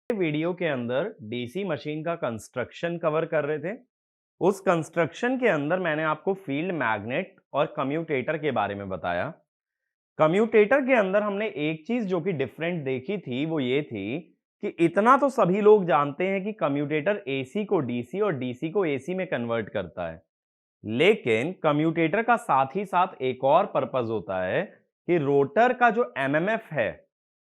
Video के अंदर DC machine का कंस्ट्रक्शन कवर कर रहे थे। उस कंस्ट्रक्शन के अंदर मैंने आपको फील्ड मैग्नेट और कम्यूटेटर के बारे में बताया। कम्यूटेटर के अंदर हमने एक चीज जो कि डिफरेंट देखी थी वो ये थी कि इतना तो सभी लोग जानते हैं कि कम्यूटेटर एसी को डीसी और डीसी को एसी में कन्वर्ट करता है, लेकिन कम्यूटेटर का साथ ही साथ एक और पर्पस होता है कि रोटर का जो एमएमएफ है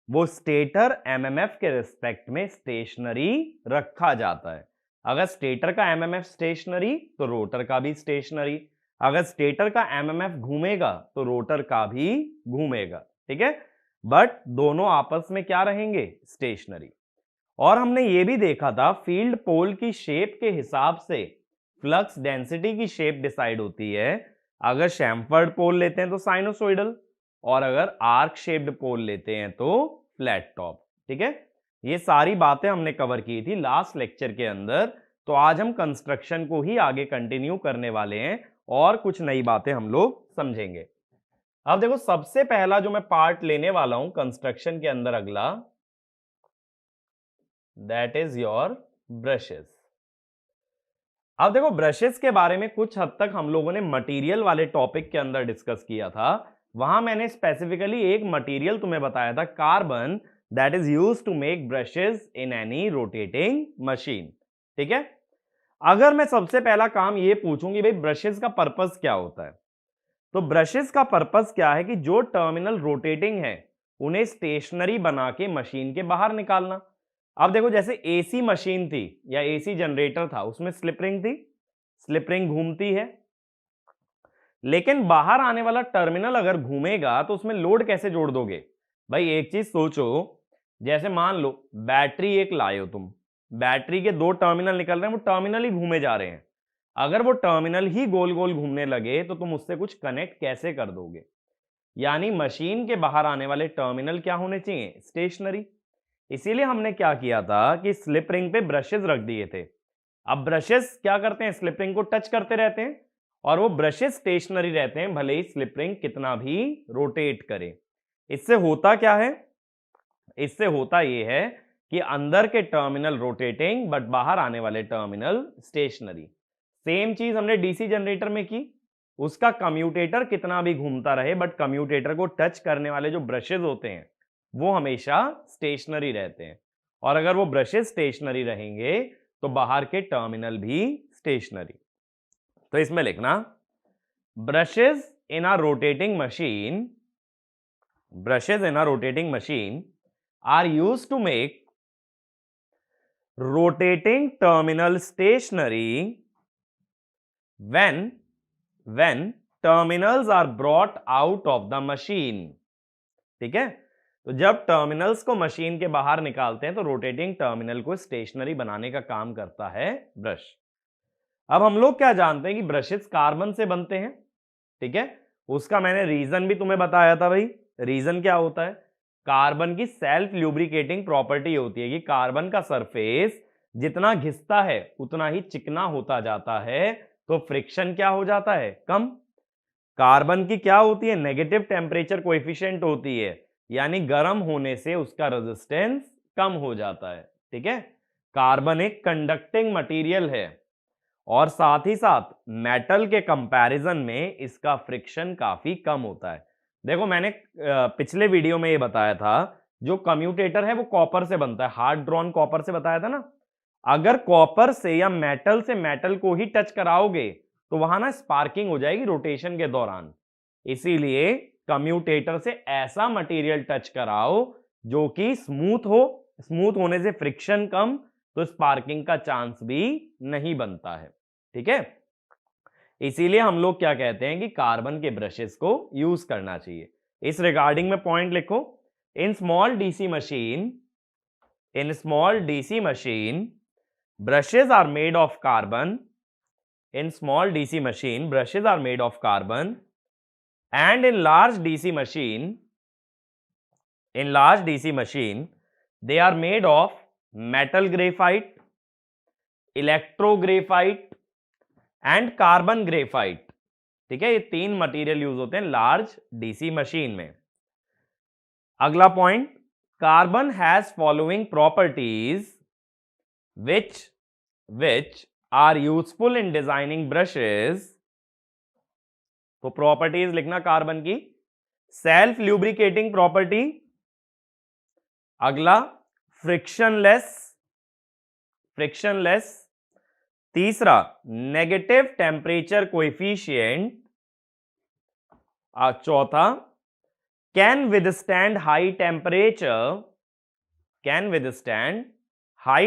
वो स्टेटर एमएमएफ के रिस्पेक्ट में स्टेशनरी रखा जाता है। अगर स्टेटर का एमएमएफ स्टेशनरी तो रोटर का भी स्टेशनरी, अगर स्टेटर का एमएमएफ घूमेगा तो रोटर का भी घूमेगा। ठीक है, बट दोनों आपस में क्या रहेंगे? स्टेशनरी। और हमने ये भी देखा था फील्ड पोल की शेप के हिसाब से फ्लक्स डेंसिटी की शेप डिसाइड होती है। अगर शैम्फर्ड पोल लेते हैं तो साइनोसॉइडल, और अगर आर्क शेप्ड पोल लेते हैं तो फ्लैट टॉप। ठीक है, ये सारी बातें हमने कवर की थी लास्ट लेक्चर के अंदर। तो आज हम कंस्ट्रक्शन को ही आगे कंटिन्यू करने वाले हैं और कुछ नई बातें हम लोग समझेंगे। अब देखो, सबसे पहला जो मैं पार्ट लेने वाला हूं कंस्ट्रक्शन के अंदर अगला, दैट इज योर ब्रशेस। अब देखो, ब्रशेस के बारे में कुछ हद तक हम लोगों ने मटेरियल वाले टॉपिक के अंदर डिस्कस किया था। वहां मैंने स्पेसिफिकली एक मटेरियल तुम्हें बताया था, carbon, that is used to make brushes in any rotating machine. ठीक है, अगर मैं सबसे पहला काम ये पूछूं कि भाई ब्रशेस का पर्पस क्या होता है, तो ब्रशेस का पर्पस क्या है कि जो टर्मिनल रोटेटिंग है उन्हें स्टेशनरी बना के मशीन के बाहर निकालना। अब देखो, जैसे एसी मशीन थी या एसी जनरेटर था, उसमें स्लिप रिंग थी, स्लिप रिंग घूमती है, लेकिन बाहर आने वाला टर्मिनल अगर घूमेगा तो उसमें लोड कैसे जोड़ दोगे? भाई एक चीज सोचो, जैसे मान लो बैटरी एक लाए हो तुम, बैटरी के दो टर्मिनल निकल रहे हैं, वो टर्मिनल ही घूमे जा रहे हैं। अगर वो टर्मिनल ही गोल गोल घूमने लगे तो तुम उससे कुछ कनेक्ट कैसे कर दोगे? यानी मशीन के बाहर आने वाले टर्मिनल क्या होने चाहिए? स्टेशनरी। इसीलिए हमने क्या किया था कि स्लिप रिंग पे ब्रशेस रख दिए थे। अब ब्रशेस क्या करते हैं? स्लिप रिंग को टच करते रहते हैं और वो ब्रशेस स्टेशनरी रहते हैं, भले ही स्लिप रिंग कितना भी रोटेट करे। इससे होता क्या है? इससे होता यह है कि अंदर के टर्मिनल रोटेटिंग बट बाहर आने वाले टर्मिनल स्टेशनरी। सेम चीज हमने डीसी जनरेटर में की। उसका कम्यूटेटर कितना भी घूमता रहे बट कम्यूटेटर को टच करने वाले जो ब्रशेस होते हैं वो हमेशा स्टेशनरी रहते हैं, और अगर वो ब्रशेस स्टेशनरी रहेंगे तो बाहर के टर्मिनल भी स्टेशनरी। तो इसमें लिखना, brushes in a rotating machine, brushes in a rotating machine are used to make rotating terminal stationary when terminals are brought out of the machine। ठीक है, तो जब टर्मिनल्स को मशीन के बाहर निकालते हैं तो रोटेटिंग टर्मिनल को स्टेशनरी बनाने का काम करता है ब्रश। अब हम लोग क्या जानते हैं कि ब्रशेस कार्बन से बनते हैं। ठीक है, उसका मैंने रीजन भी तुम्हें बताया था। भाई रीजन क्या होता है? कार्बन की सेल्फ ल्यूब्रिकेटिंग प्रॉपर्टी होती है कि कार्बन का सरफेस जितना घिसता है उतना ही चिकना होता जाता है, तो फ्रिक्शन क्या हो जाता है? कम। कार्बन की क्या होती है? नेगेटिव टेम्परेचर कोएफिशिएंट होती है, यानी गर्म होने से उसका रेजिस्टेंस कम हो जाता है। ठीक है, कार्बन एक कंडक्टिंग मटेरियल है और साथ ही साथ मेटल के कंपैरिजन में इसका फ्रिक्शन काफी कम होता है। देखो, मैंने पिछले वीडियो में ये बताया था, जो कम्यूटेटर है वो कॉपर से बनता है, हार्ड ड्रॉन कॉपर से बताया था ना। अगर कॉपर से या मेटल से मेटल को ही टच कराओगे तो वहां ना स्पार्किंग हो जाएगी रोटेशन के दौरान। इसीलिए कम्यूटेटर से ऐसा मटेरियल टच कराओ जो कि स्मूथ हो, स्मूथ होने से फ्रिक्शन कम, तो स्पार्किंग का चांस भी नहीं बनता है। ठीक है, इसीलिए हम लोग क्या कहते हैं कि कार्बन के ब्रशेस को यूज करना चाहिए। इस रिगार्डिंग में पॉइंट लिखो, in small DC machine brushes are made of carbon, in small DC machine brushes are made of carbon, and in large DC machine they are made of metal graphite, electrographite and carbon graphite. ठीक है, ये तीन material use होते हैं large DC machine में। अगला point, carbon has following properties which are useful in designing brushes. तो properties लिखना कार्बन की, सेल्फ ल्यूब्रिकेटिंग प्रॉपर्टी, अगला फ्रिक्शनलेस, तीसरा नेगेटिव टेम्परेचर कोएफिशिएंट, चौथा कैन विदस्टैंड हाई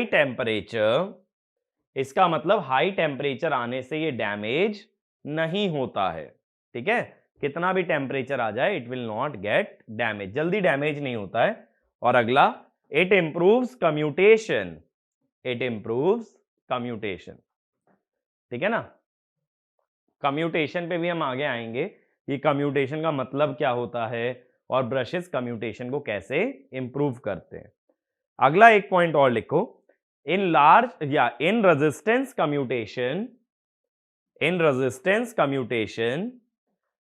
टेम्परेचर, इसका मतलब हाई टेम्परेचर आने से ये डैमेज नहीं होता है, ठीक है, कितना भी टेम्परेचर आ जाए it will not gate damage, जल्दी डैमेज नहीं होता है। और अगला इट इंप्रूव्स कम्यूटेशन, ठीक है ना। कम्यूटेशन पे भी हम आगे आएंगे कि कम्यूटेशन का मतलब क्या होता है और ब्रशेस कम्यूटेशन को कैसे इंप्रूव करते हैं। अगला एक पॉइंट और लिखो, in resistance commutation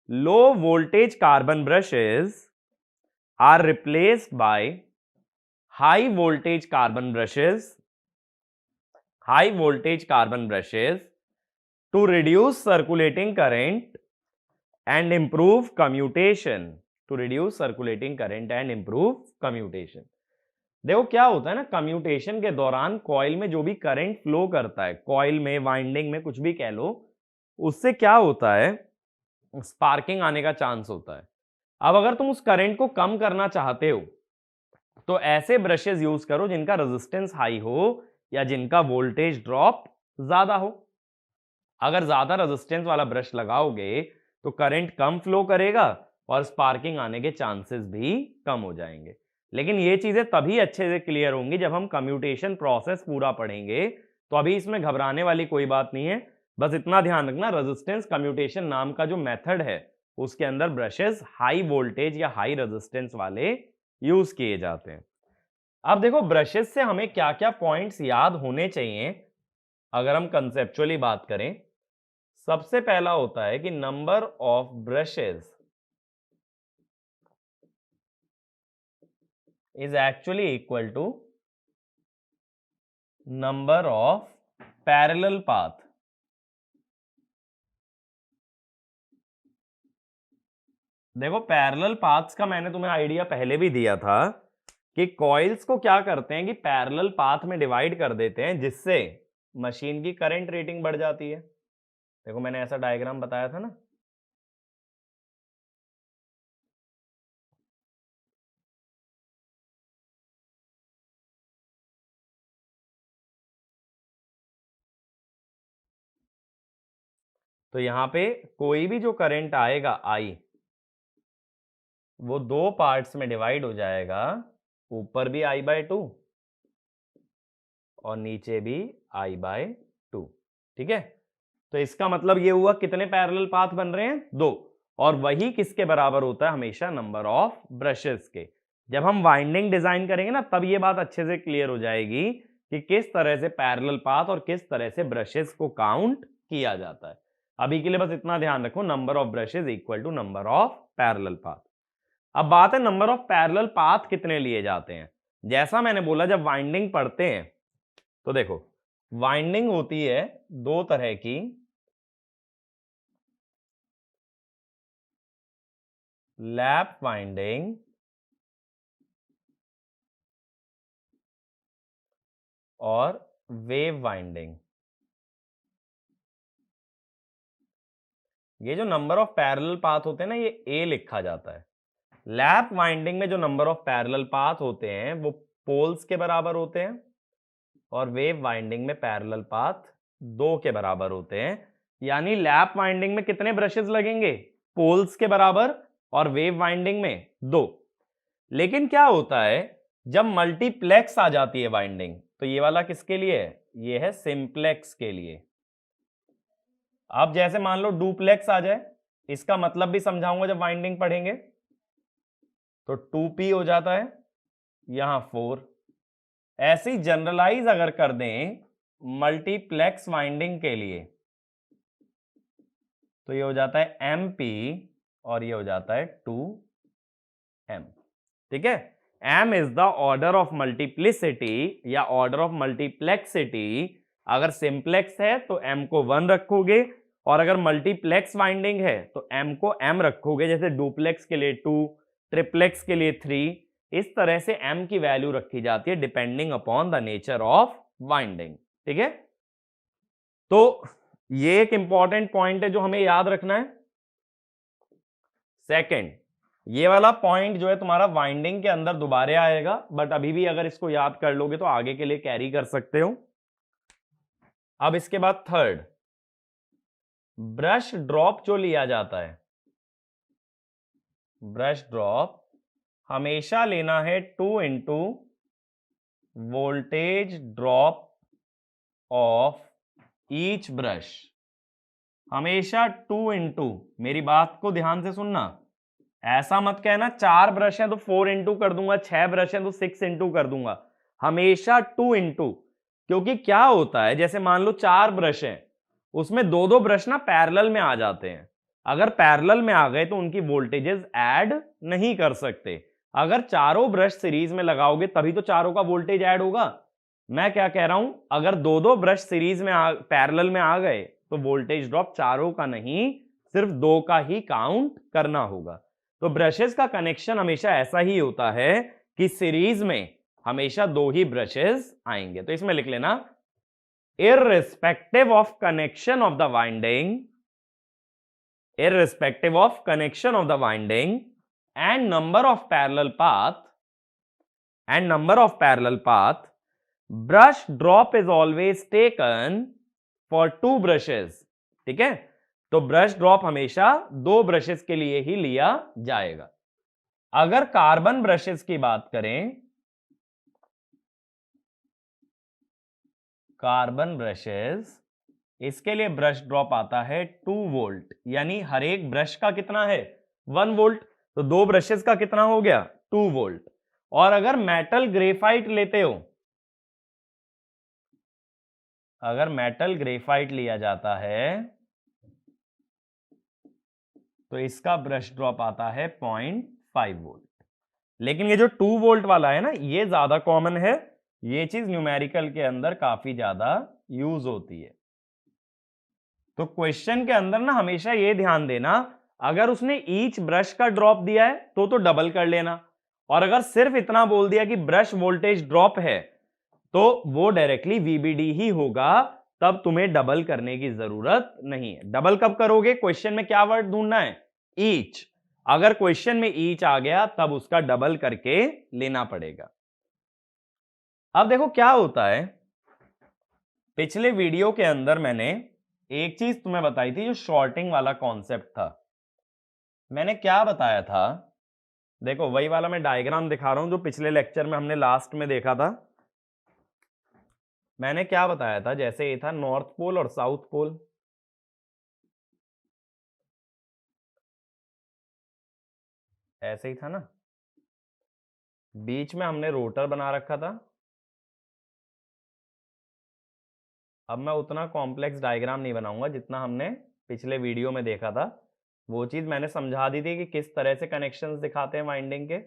low voltage carbon brushes are replaced by high voltage carbon brushes to reduce circulating current and improve commutation, देखो क्या होता है ना, कम्यूटेशन के दौरान कॉइल में जो भी करंट फ्लो करता है, कॉइल में, वाइंडिंग में, कुछ भी कह लो, उससे क्या होता है, स्पार्किंग आने का चांस होता है। अब अगर तुम उस करंट को कम करना चाहते हो तो ऐसे ब्रशेस यूज करो जिनका रेजिस्टेंस हाई हो या जिनका वोल्टेज ड्रॉप ज्यादा हो। अगर ज्यादा रेजिस्टेंस वाला ब्रश लगाओगे तो करंट कम फ्लो करेगा और स्पार्किंग आने के चांसेस भी कम हो जाएंगे। लेकिन ये चीजें तभी अच्छे से क्लियर होंगी जब हम कम्यूटेशन प्रोसेस पूरा पढ़ेंगे, तो अभी इसमें घबराने वाली कोई बात नहीं है। बस इतना ध्यान रखना, रेजिस्टेंस कम्यूटेशन नाम का जो मेथड है उसके अंदर ब्रशेस हाई वोल्टेज या हाई रेजिस्टेंस वाले यूज किए जाते हैं। अब देखो ब्रशेस से हमें क्या क्या पॉइंट्स याद होने चाहिए अगर हम कंसेप्चुअली बात करें। सबसे पहला होता है कि number of brushes is actually equal to number of parallel path। देखो पैरेलल पाथ्स का मैंने तुम्हें आइडिया पहले भी दिया था कि कॉइल्स को क्या करते हैं कि पैरेलल पाथ में डिवाइड कर देते हैं जिससे मशीन की करंट रेटिंग बढ़ जाती है। देखो मैंने ऐसा डायग्राम बताया था ना, तो यहां पे कोई भी जो करंट आएगा आई, वो दो पार्ट्स में डिवाइड हो जाएगा, ऊपर भी I/2 और नीचे भी I/2, ठीक है। तो इसका मतलब ये हुआ कितने पैरेलल पाथ बन रहे हैं, दो, और वही किसके बराबर होता है हमेशा, नंबर ऑफ ब्रशेस के। जब हम वाइंडिंग डिजाइन करेंगे ना तब ये बात अच्छे से क्लियर हो जाएगी कि किस तरह से पैरेलल पाथ और किस तरह से ब्रशेस को काउंट किया जाता है। अभी के लिए बस इतना ध्यान रखो, number of brushes equal to number of parallel path. अब बात है नंबर ऑफ पैरेलल पाथ कितने लिए जाते हैं। जैसा मैंने बोला जब वाइंडिंग पढ़ते हैं तो देखो वाइंडिंग होती है दो तरह की, लैप वाइंडिंग और वेव वाइंडिंग। ये जो नंबर ऑफ पैरेलल पाथ होते हैं ना, ये ए लिखा जाता है। लैप वाइंडिंग में जो नंबर ऑफ पैरेलल पाथ होते हैं वो पोल्स के बराबर होते हैं और वेव वाइंडिंग में पैरेलल पाथ 2 के बराबर होते हैं। यानी लैप वाइंडिंग में कितने ब्रशेस लगेंगे, पोल्स के बराबर, और वेव वाइंडिंग में 2। लेकिन क्या होता है जब मल्टीप्लेक्स आ जाती है वाइंडिंग, तो ये वाला किसके लिए है, ये है सिंप्लेक्स के लिए। अब जैसे मान लो डुप्लेक्स आ जाए, इसका मतलब भी समझाऊंगा जब वाइंडिंग पढ़ेंगे, तो 2p हो जाता है, यहां 4। ऐसी जनरलाइज अगर कर दें मल्टीप्लेक्स वाइंडिंग के लिए तो ये हो जाता है MP और ये हो जाता है 2M, ठीक है। m is the order of multiplicity या ऑर्डर ऑफ मल्टीप्लेक्सिटी। अगर सिंप्लेक्स है तो m को 1 रखोगे, और अगर मल्टीप्लेक्स वाइंडिंग है तो m को m रखोगे, जैसे डुप्लेक्स के लिए 2, ट्रिप्लेक्स के लिए 3। इस तरह से m की वैल्यू रखी जाती है depending upon the nature of winding. ठीक है, तो ये एक इंपॉर्टेंट पॉइंट है जो हमें याद रखना है। सेकंड, ये वाला पॉइंट जो है तुम्हारा वाइंडिंग के अंदर दोबारा आएगा, बट अभी भी अगर इसको याद कर लोगे तो आगे के लिए कैरी कर सकते हो। अब इसके बाद थर्ड, ब्रश ड्रॉप जो लिया जाता है, ब्रश ड्रॉप हमेशा लेना है 2 into voltage drop of each brush. हमेशा 2 इंटू, मेरी बात को ध्यान से सुनना, ऐसा मत कहना 4 ब्रश हैं तो 4 इंटू कर दूंगा, 6 ब्रश हैं तो 6 इंटू कर दूंगा। हमेशा 2 इंटू, क्योंकि क्या होता है, जैसे मान लो 4 ब्रश हैं, उसमें दो दो ब्रश ना पैरेलल में आ जाते हैं। अगर पैरेलल में आ गए तो उनकी वोल्टेजेस ऐड नहीं कर सकते। अगर चारों ब्रश सीरीज में लगाओगे तभी तो चारों का वोल्टेज ऐड होगा। मैं क्या कह रहा हूं, अगर दो दो ब्रश सीरीज में पैरेलल में आ गए तो वोल्टेज ड्रॉप चारों का नहीं, सिर्फ 2 का ही काउंट करना होगा। तो ब्रशेस का कनेक्शन हमेशा ऐसा ही होता है कि सीरीज में हमेशा 2 ही ब्रशेस आएंगे। तो इसमें लिख लेना, irrespective of connection of the winding, irrespective of connection of the winding and number of parallel path, brush drop is always taken for 2 brushes। ठीक है, तो ब्रश ड्रॉप हमेशा 2 ब्रशेस के लिए ही लिया जाएगा। अगर कार्बन ब्रशेस की बात करें, कार्बन ब्रशेस, इसके लिए ब्रश ड्रॉप आता है 2 वोल्ट, यानी हर एक ब्रश का कितना है, 1 वोल्ट। तो 2 ब्रशेस का कितना हो गया, 2 वोल्ट। और अगर मेटल ग्रेफाइट लेते हो, अगर मेटल ग्रेफाइट लिया जाता है तो इसका ब्रश ड्रॉप आता है 0.5 वोल्ट। लेकिन ये जो 2 वोल्ट वाला है ना, ये ज्यादा कॉमन है, ये चीज न्यूमेरिकल के अंदर काफी ज्यादा यूज होती है। तो क्वेश्चन के अंदर ना हमेशा ये ध्यान देना, अगर उसने ईच ब्रश का ड्रॉप दिया है तो डबल कर लेना, और अगर सिर्फ इतना बोल दिया कि ब्रश वोल्टेज ड्रॉप है तो वो डायरेक्टली वीबीडी ही होगा, तब तुम्हें डबल करने की जरूरत नहीं है। डबल कब करोगे, क्वेश्चन में क्या वर्ड ढूंढना है, ईच। अगर क्वेश्चन में ईच आ गया तब उसका डबल करके लेना पड़ेगा। अब देखो क्या होता है, पिछले वीडियो के अंदर मैंने एक चीज तुम्हें बताई थी, जो शॉर्टिंग वाला कॉन्सेप्ट था। मैंने क्या बताया था, देखो वही वाला मैं डायग्राम दिखा रहा हूं जो पिछले लेक्चर में हमने लास्ट में देखा था। मैंने क्या बताया था, जैसे ये था नॉर्थ पोल और साउथ पोल, ऐसे ही था ना, बीच में हमने रोटर बना रखा था। अब मैं उतना कॉम्प्लेक्स डायग्राम नहीं बनाऊंगा जितना हमने पिछले वीडियो में देखा था। वो चीज मैंने समझा दी थी कि किस तरह से कनेक्शंस दिखाते हैं वाइंडिंग के।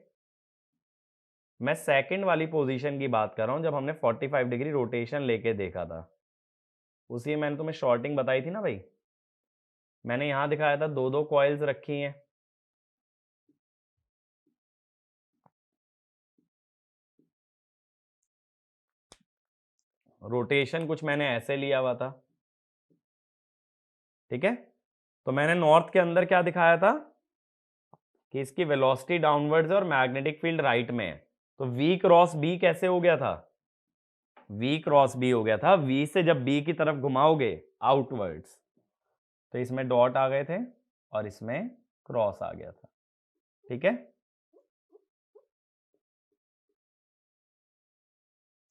मैं सेकंड वाली पोजीशन की बात कर रहा हूं, जब हमने 45 डिग्री रोटेशन लेके देखा था, उसी में मैंने तुम्हें शॉर्टिंग बताई थी ना भाई। मैंने यहां दिखाया था 2-2 कॉइल्स रखी हैं, रोटेशन कुछ मैंने ऐसे लिया हुआ था। ठीक है, तो मैंने नॉर्थ के अंदर क्या दिखाया था कि इसकी वेलोसिटी डाउनवर्ड्स है और मैग्नेटिक फील्ड राइट में है। तो V क्रॉस B कैसे हो गया था, V क्रॉस B हो गया था, V से जब B की तरफ घुमाओगे आउटवर्ड्स तो इसमें डॉट आ गए थे और इसमें क्रॉस आ गया था। ठीक है,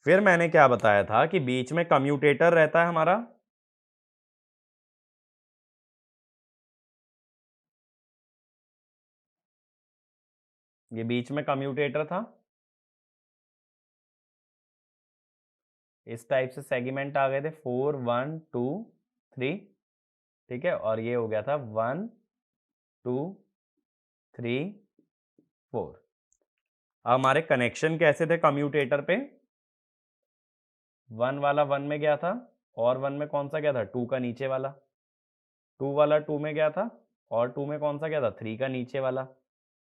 फिर मैंने क्या बताया था कि बीच में कम्यूटेटर रहता है हमारा, ये बीच में कम्यूटेटर था, इस टाइप से सेगमेंट आ गए थे 4 1 2 3। ठीक है, और ये हो गया था 1 2 3 4। हमारे कनेक्शन कैसे थे कम्यूटेटर पे? 1 वाला 1 में गया था और 1 में कौन सा गया था? 2 का नीचे वाला। 2 वाला 2 में गया था और 2 में कौन सा गया था? 3 का नीचे वाला।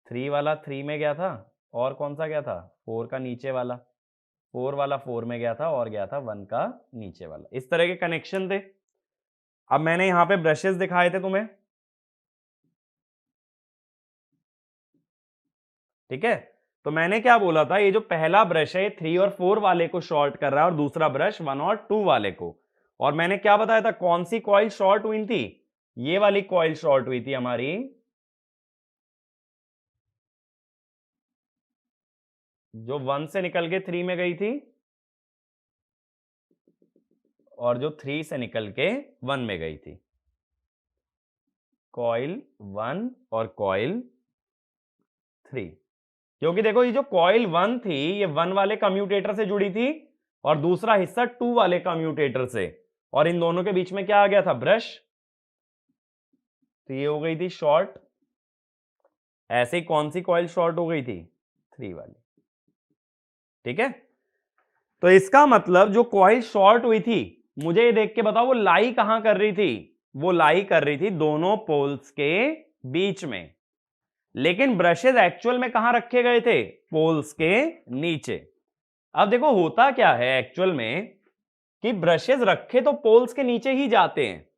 3 वाला 3 में गया था और कौन सा गया था? 4 का नीचे वाला। 4 वाला 4 में गया था और गया था 1 का नीचे वाला। इस तरह के कनेक्शन थे। अब मैंने यहां पे ब्रशेस दिखाए थे तुम्हें, ठीक है? तो मैंने क्या बोला था, ये जो पहला ब्रश है 3 और 4 वाले को शॉर्ट कर रहा है और दूसरा ब्रश 1 और 2 वाले को। और मैंने क्या बताया था, कौन सी कॉइल शॉर्ट हुई थी? ये वाली कॉइल शॉर्ट हुई थी हमारी, जो 1 से निकल के 3 में गई थी और जो 3 से निकल के 1 में गई थी। कॉइल 1 और कॉइल 3। क्योंकि देखो ये जो कॉइल 1 थी ये 1 वाले कम्यूटेटर से जुड़ी थी और दूसरा हिस्सा 2 वाले कम्यूटेटर से, और इन दोनों के बीच में क्या आ गया था? ब्रश। तो ये हो गई थी शॉर्ट। ऐसे ही कौन सी कॉइल शॉर्ट हो गई थी? 3 वाली, ठीक है? तो इसका मतलब जो कॉइल शॉर्ट हुई थी, मुझे ये देख के बताओ वो लाई कहां कर रही थी? वो लाई कर रही थी दोनों पोल्स के बीच में। लेकिन ब्रशेस एक्चुअल में कहां रखे गए थे? पोल्स के नीचे। अब देखो होता क्या है एक्चुअल में कि ब्रशेस रखे तो पोल्स के नीचे ही जाते हैं,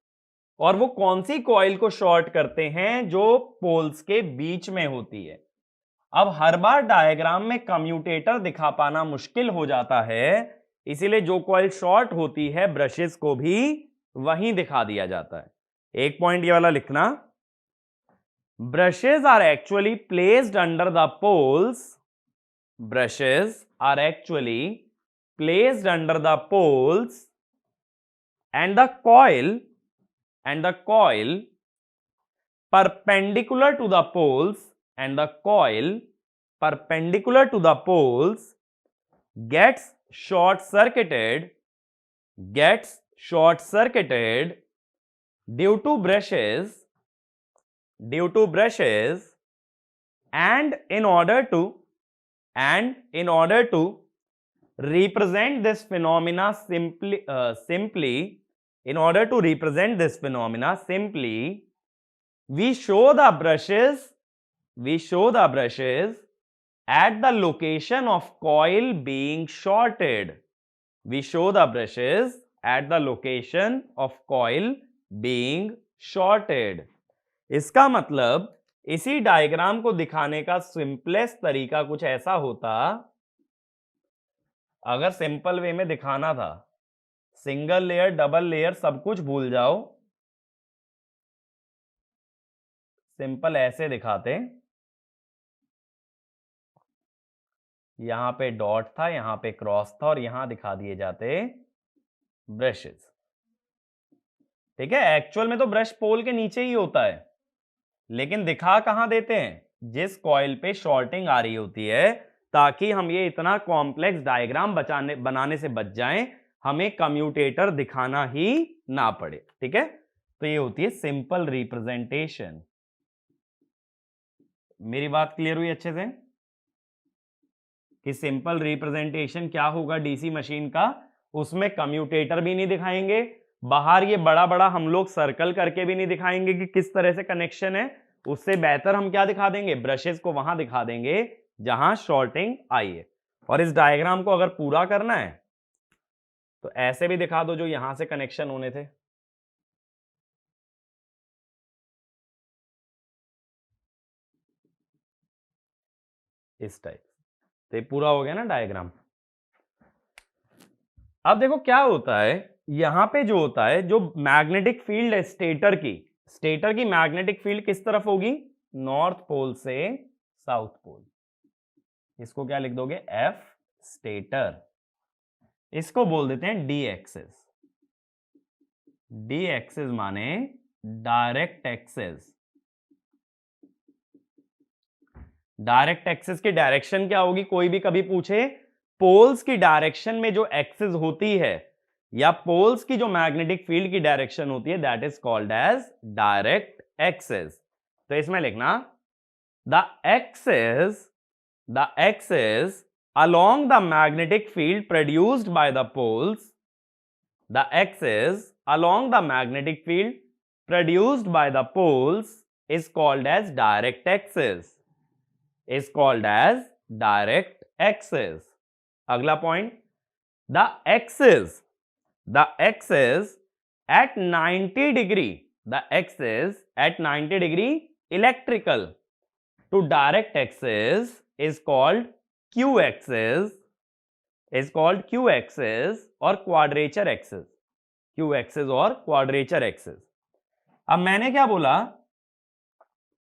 और वो कौन सी कॉइल को शॉर्ट करते हैं? जो पोल्स के बीच में होती है। अब हर बार डायग्राम में कम्यूटेटर दिखा पाना मुश्किल हो जाता है, इसीलिए जो कॉइल शॉर्ट होती है ब्रशेस को भी वहीं दिखा दिया जाता है। एक पॉइंट ये वाला लिखना, brushes are actually placed under the poles. Brushes are actually placed under the poles and the coil perpendicular to the poles, and the coil perpendicular to the poles gets short circuited due to brushes, and in order to represent this phenomena simply, we show the brushes at the location of coil being shorted. We show the brushes at the location of coil being shorted. इसका मतलब इसी diagram को दिखाने का simplest तरीका कुछ ऐसा होता, अगर सिंपल वे में दिखाना था, सिंगल लेयर डबल लेयर सब कुछ भूल जाओ, सिंपल ऐसे दिखाते, यहां पे डॉट था, यहां पे क्रॉस था और यहां दिखा दिए जाते ब्रशेस, ठीक है? एक्चुअल में तो ब्रश पोल के नीचे ही होता है, लेकिन दिखा कहां देते हैं? जिस कॉइल पे शॉर्टिंग आ रही होती है, ताकि हम ये इतना कॉम्प्लेक्स डायग्राम बनाने से बच जाएं, हमें कम्यूटेटर दिखाना ही ना पड़े, ठीक है? तो ये होती है सिंपल रिप्रेजेंटेशन। मेरी बात क्लियर हुई अच्छे से कि सिंपल रिप्रेजेंटेशन क्या होगा डीसी मशीन का? उसमें कम्यूटेटर भी नहीं दिखाएंगे, बाहर ये बड़ा बड़ा हम लोग सर्कल करके भी नहीं दिखाएंगे कि किस तरह से कनेक्शन है। उससे बेहतर हम क्या दिखा देंगे? ब्रशेस को वहां दिखा देंगे जहां शॉर्टिंग आई है। और इस डायग्राम को अगर पूरा करना है तो ऐसे भी दिखा दो जो यहां से कनेक्शन होने थे, इस टाइप। तो ये पूरा हो गया ना डायग्राम। अब देखो क्या होता है, यहां पे जो होता है, जो मैग्नेटिक फील्ड है स्टेटर की मैग्नेटिक फील्ड किस तरफ होगी? नॉर्थ पोल से साउथ पोल। इसको क्या लिख दोगे? F stator. इसको बोल देते हैं डी एक्सेस। डी एक्सेस माने डायरेक्ट एक्सेस। डायरेक्ट एक्सेस की डायरेक्शन क्या होगी? कोई भी कभी पूछे, पोल्स की डायरेक्शन में जो एक्सेस होती है या पोल्स की जो मैग्नेटिक फील्ड की डायरेक्शन होती है, that is called as direct axis. तो इसमें लिखना the axis the axis along the magnetic field produced by the poles, the axis along the magnetic field produced by the poles is called as direct axis, is called as direct axis. अगला point, the axis at 90 degree, the axis at 90 degree electrical to direct axis is called q axis, is called q axis or quadrature axis, q axis और quadrature axis. अब मैंने क्या बोला,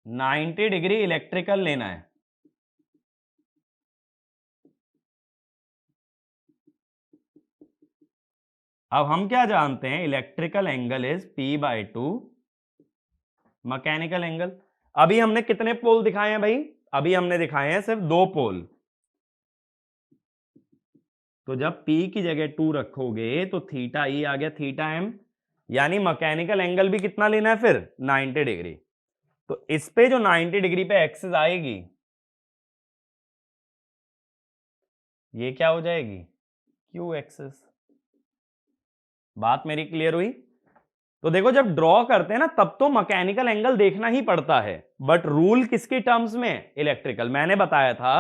90 degree electrical लेना है. अब हम क्या जानते हैं, electrical angle is P/2, mechanical angle. अभी हमने कितने पोल दिखाए हैं भाई, अभी हमने दिखाए हैं सिर्फ 2 पोल. तो जब P की जगह 2 रखोगे तो थीटा ई आ गया थीटा एम, यानी मैकेनिकल एंगल भी कितना लेना है फिर, 90 डिग्री. तो इस पे जो 90 डिग्री पे एक्सिस आएगी ये क्या हो जाएगी, क्यू एक्सिस. बात मेरी क्लियर हुई. तो देखो जब ड्रॉ करते हैं ना तब तो मैकेनिकल एंगल देखना ही पड़ता है, बट रूल किसके टर्म्स में, इलेक्ट्रिकल. मैंने बताया था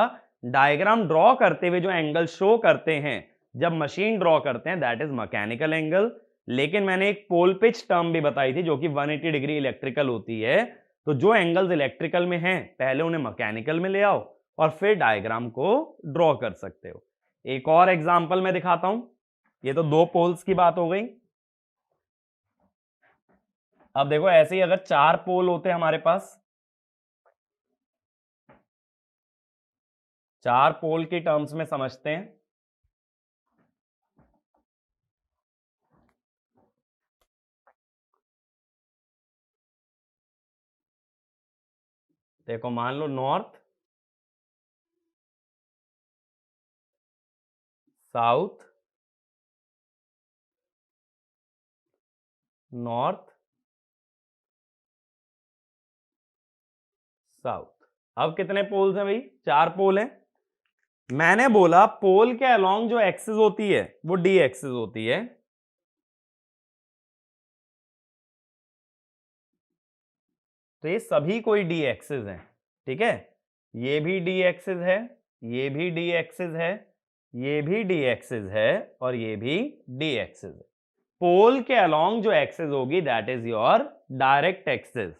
डायग्राम ड्रॉ करते हुए जो एंगल शो करते हैं जब मशीन ड्रॉ करते हैं दैट इज मैकेनिकल एंगल. लेकिन मैंने एक पोल पिच टर्म भी बताई थी जो कि 180 डिग्री इलेक्ट्रिकल होती है. तो जो एंगल्स इलेक्ट्रिकल में हैं पहले उन्हें मैकेनिकल में ले आओ और फिर डायग्राम को ड्रॉ कर सकते हो. एक और एग्जांपल मैं दिखाता हूं. ये तो 2 पोल्स की बात हो गई. अब देखो ऐसे ही अगर 4 पोल होते हमारे पास, 4 पोल की टर्म्स में समझते हैं. देखो मान लो नॉर्थ, साउथ, नॉर्थ, साउथ. अब कितने पोल्स हैं भाई, 4 पोल हैं. मैंने बोला पोल के अलोंग जो एक्सिस होती है वो डी एक्सिस होती है. तो ये सभी कोई डी एक्सिस हैं, ठीक है. ये भी डी एक्सिस है, ये भी डी एक्सिस है, ये भी डी एक्सिस है और ये भी डी एक्सिस है. पोल के अलोंग जो एक्सिस होगी that is your direct axis.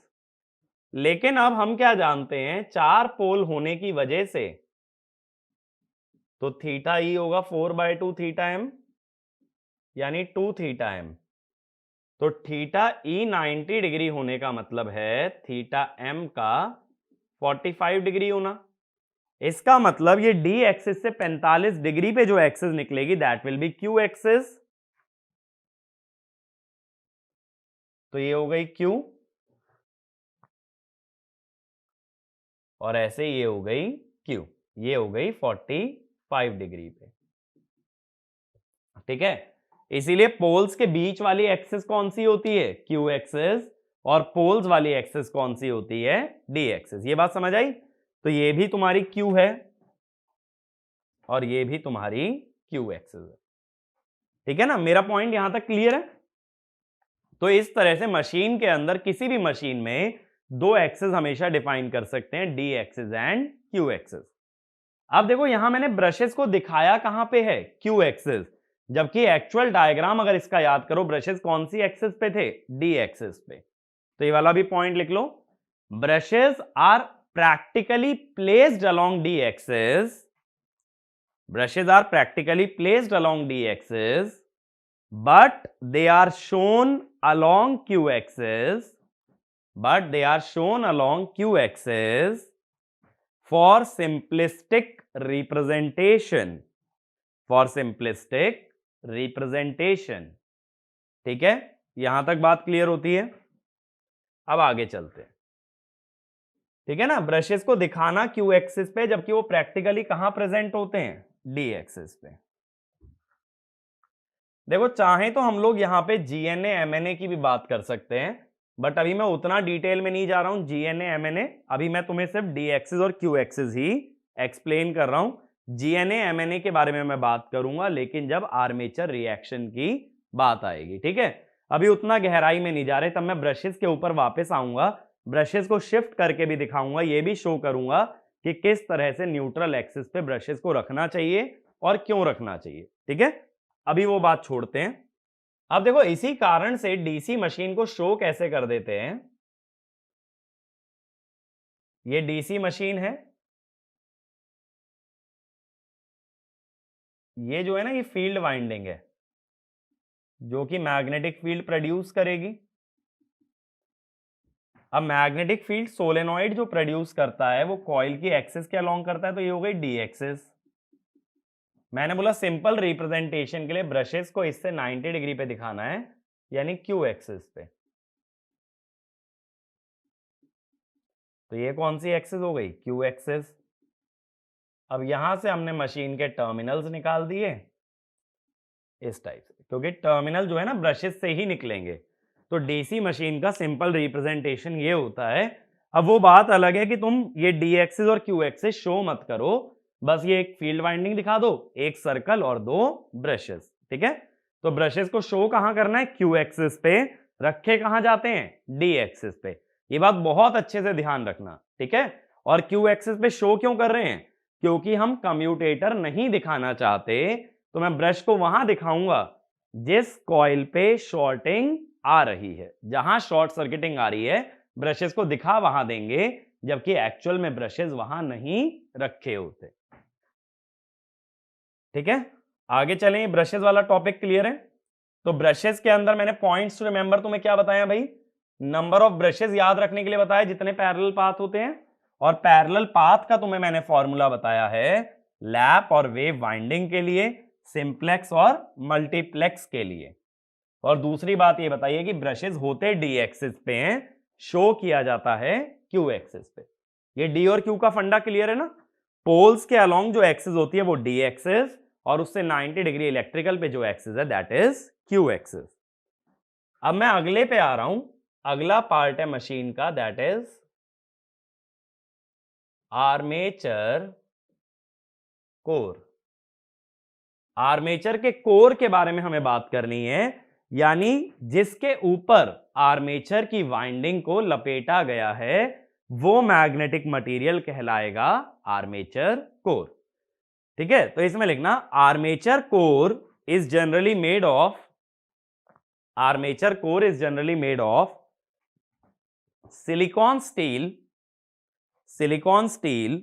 लेकिन अब हम क्या जानते हैं, 4 पोल होने की वजह से तो थीटा ई होगा 4/2 थीटा एम, यानी 2 थीटा एम. तो थीटा ई 90 डिग्री होने का मतलब है थीटा एम का 45 डिग्री होना. इसका मतलब ये डी एक्सिस से 45 डिग्री पे जो एक्सिस निकलेगी that will be Q axis. तो ये हो गई क्यू और ऐसे ये हो गई क्यू, ये हो गई 45 डिग्री पे, ठीक है. इसीलिए पोल्स के बीच वाली एक्सिस कौन सी होती है, क्यू एक्सिस, और पोल्स वाली एक्सिस कौन सी होती है, डी एक्सिस. ये बात समझ आई. तो ये भी तुम्हारी क्यू है और ये भी तुम्हारी क्यू एक्सिस है, ठीक है ना. मेरा पॉइंट यहां तक क्लियर है. तो इस तरह से मशीन के अंदर किसी भी मशीन में 2 एक्सिस हमेशा डिफाइन कर सकते हैं, D axis and Q axis. अब देखो यहां मैंने ब्रशेस को दिखाया कहां पे है, क्यू एक्सिस, जबकि एक्चुअल डायग्राम अगर इसका याद करो ब्रशेस कौन सी एक्सिस पे थे, डी एक्सिस पे. तो ये वाला भी पॉइंट लिख लो. Brushes are practically placed along D axis, brushes are practically placed along d axis but they are shown along q axis, but they are shown along q axis for simplistic representation, for simplistic representation. ठीक है, यहां तक बात clear होती है. अब आगे चलते हैं, ठीक है ना. ब्रशेस को दिखाना क्यू एक्सिस पे जबकि वो प्रैक्टिकली कहां प्रेजेंट होते हैं, डी एक्सिस पे. देखो चाहे तो हम लोग यहां पे जीएनए एमएनए की भी बात कर सकते हैं, बट अभी मैं उतना डिटेल में नहीं जा रहा हूं. जीएनए एमएनए अभी मैं तुम्हें सिर्फ डी एक्सिस और क्यू एक्सिस ही एक्सप्लेन कर रहा हूं। जीएनए एमएनए के बारे में मैं बात करूंगा लेकिन जब आर्मेचर रिएक्शन की बात आएगी, ठीक है। अभी उतना गहराई में नहीं जा रहे, तब मैं ब्रशेस के ऊपर वापस आऊंगा, ब्रशेस को शिफ्ट करके भी दिखाऊंगा, ये भी शो करूंगा कि किस तरह से न्यूट्रल एक्सिस पे ब्रशेस को रखना चाहिए और क्यों रखना चाहिए, ठीक है। अभी वो बात छोड़ते हैं। अब देखो इसी कारण से डीसी मशीन को शो कैसे कर देते हैं। ये डीसी मशीन है, ये जो है ना ये फील्ड वाइंडिंग है जो कि मैग्नेटिक फील्ड प्रोड्यूस करेगी। अब मैग्नेटिक फील्ड सोलेनॉइड जो प्रोड्यूस करता है वो कॉइल की एक्सिस के अलोंग करता है, तो ये हो गई डी एक्सिस। मैंने बोला सिंपल रिप्रेजेंटेशन के लिए ब्रशेस को इससे 90 डिग्री पे दिखाना है, यानी क्यू एक्सिस पे। तो ये कौन सी एक्सिस हो गई, क्यू एक्सिस। अब यहां से हमने मशीन के टर्मिनल्स निकाल दिए इस टाइप से, क्योंकि टर्मिनल जो है ना ब्रशेस से ही निकलेंगे। तो डीसी मशीन का सिंपल रिप्रेजेंटेशन ये होता है। अब वो बात अलग है कि तुम ये डी एक्सिस और क्यू एक्सिस शो मत करो, बस ये एक फील्ड वाइंडिंग दिखा दो, एक सर्कल और दो ब्रशेस, ठीक है। तो ब्रशेस को शो कहां करना है, क्यू एक्सिस पे, रखे कहां जाते हैं, डी एक्सिस पे। ये बात बहुत अच्छे से ध्यान रखना, ठीक है। और क्यू एक्सिस पे शो क्यों कर रहे हैं, क्योंकि हम कम्यूटेटर नहीं दिखाना चाहते, तो मैं ब्रश को वहां दिखाऊंगा जिस कॉइल पे शॉर्टिंग आ रही है, जहां शॉर्ट सर्किटिंग आ रही है ब्रशेस को दिखा वहां देंगे, जबकि एक्चुअल में ब्रशेस वहां नहीं रखे होते, ठीक है। आगे चलें, ब्रशेस वाला टॉपिक क्लियर है। तो ब्रशेस के अंदर मैंने पॉइंट्स टू रिमेंबर तुम्हें क्या बताया भाई, नंबर ऑफ ब्रशेस याद रखने के लिए बताया जितने पैरेलल पाथ होते हैं, और पैरेलल पाथ का तुम्हें मैंने फॉर्मूला बताया है लैप और वेव वाइंडिंग के लिए, सिंप्लेक्स और मल्टीप्लेक्स के लिए। और दूसरी बात ये बताइए कि ब्रशेस होते डी एक्सिस पे हैं, शो किया जाता है क्यू एक्सिस पे। ये डी और क्यू का फंडा क्लियर है ना। पोल्स के अलोंग जो एक्सिस होती है वो डी एक्सिस, और उससे 90 डिग्री इलेक्ट्रिकल पे जो एक्सिस है दैट इज क्यू एक्सिस। अब मैं अगले पे आ रहा हूं, अगला पार्ट है मशीन का that is armature core. Armature के कोर के बारे में हमें बात करनी है, यानी जिसके ऊपर आर्मेचर की वाइंडिंग को लपेटा गया है वो मैग्नेटिक मटेरियल कहलाएगा आर्मेचर कोर, ठीक है। तो इसमें लिखना armature core is generally made of, armature core is generally made of silicon steel, silicon steel,